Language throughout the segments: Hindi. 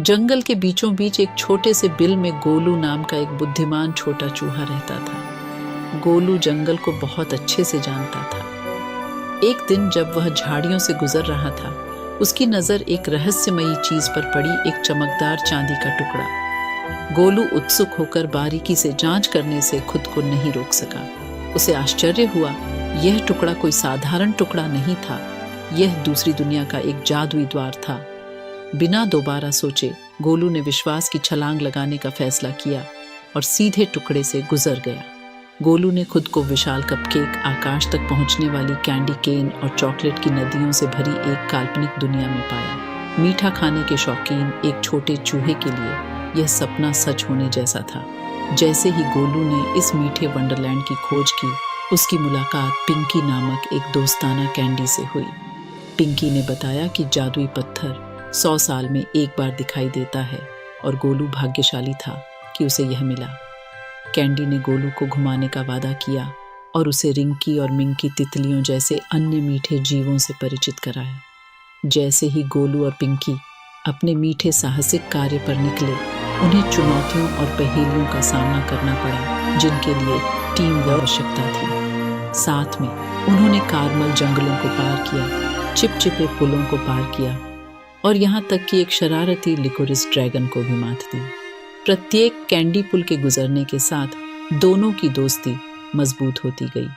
जंगल के बीचों बीच एक छोटे से बिल में गोलू नाम का एक बुद्धिमान छोटा चूहा रहता था। गोलू जंगल को बहुत अच्छे से जानता था। एक दिन जब वह झाड़ियों से गुजर रहा था, उसकी नजर एक रहस्यमयी चीज पर पड़ी, एक चमकदार चांदी का टुकड़ा। गोलू उत्सुक होकर बारीकी से जांच करने से खुद को नहीं रोक सका। उसे आश्चर्य हुआ, यह टुकड़ा कोई साधारण टुकड़ा नहीं था, यह दूसरी दुनिया का एक जादुई द्वार था। बिना दोबारा सोचे गोलू ने विश्वास की छलांग लगाने का फैसला किया और सीधे टुकड़े से गुजर गया। गोलू ने खुद को विशाल कपकेक, आकाश तक पहुंचने वाली कैंडी केन और चॉकलेट की नदियों से भरी एक काल्पनिक दुनिया में पाया। मीठा खाने के शौकीन एक छोटे चूहे के लिए यह सपना सच होने जैसा था। जैसे ही गोलू ने इस मीठे वंडरलैंड की खोज की, उसकी मुलाकात पिंकी नामक एक दोस्ताना कैंडी से हुई। पिंकी ने बताया कि जादुई पत्थर 100 साल में एक बार दिखाई देता है और गोलू भाग्यशाली था कि उसे यह मिला। कैंडी ने गोलू को घुमाने का वादा किया और उसे रिंकी और मिंकी तितलियों जैसे अन्य मीठे जीवों से परिचित कराया। जैसे ही गोलू और पिंकी अपने मीठे साहसिक कार्य पर निकले, उन्हें चुनौतियों और पहेलियों का सामना करना पड़ा, जिनके लिए टीम वर्क आवश्यकता थी। साथ में उन्होंने कार्मल जंगलों को पार किया, चिपचिपे पुलों को पार किया और यहाँ तक कि एक शरारती लिकोरिस ड्रैगन को भी मात दी। प्रत्येक कैंडी पुल के गुजरने के साथ दोनों की दोस्ती मजबूत होती गई।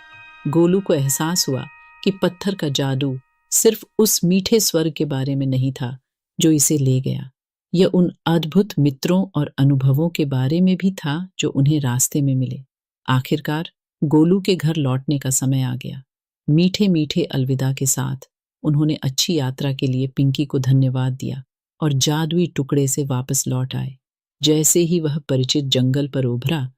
गोलू को एहसास हुआ कि पत्थर का जादू सिर्फ उस मीठे स्वर्ग के बारे में नहीं था जो इसे ले गया, यह उन अद्भुत मित्रों और अनुभवों के बारे में भी था जो उन्हें रास्ते में मिले। आखिरकार गोलू के घर लौटने का समय आ गया। मीठे मीठे अलविदा के साथ उन्होंने अच्छी यात्रा के लिए पिंकी को धन्यवाद दिया और जादुई टुकड़े से वापस लौट आए। जैसे ही वह परिचित जंगल पर उभरा,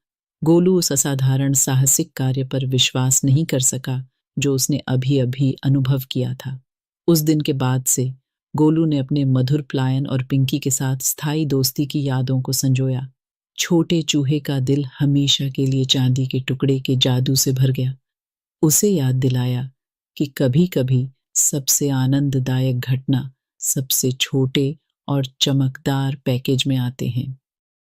गोलू उस असाधारण साहसिक कार्य पर विश्वास नहीं कर सका जो उसने अभी अभी अनुभव किया था। उस दिन के बाद से गोलू ने अपने मधुर पलायन और पिंकी के साथ स्थायी दोस्ती की यादों को संजोया। छोटे चूहे का दिल हमेशा के लिए चांदी के टुकड़े के जादू से भर गया। उसे याद दिलाया कि कभी-कभी सबसे आनंददायक घटना सबसे छोटे और चमकदार पैकेज में आते हैं।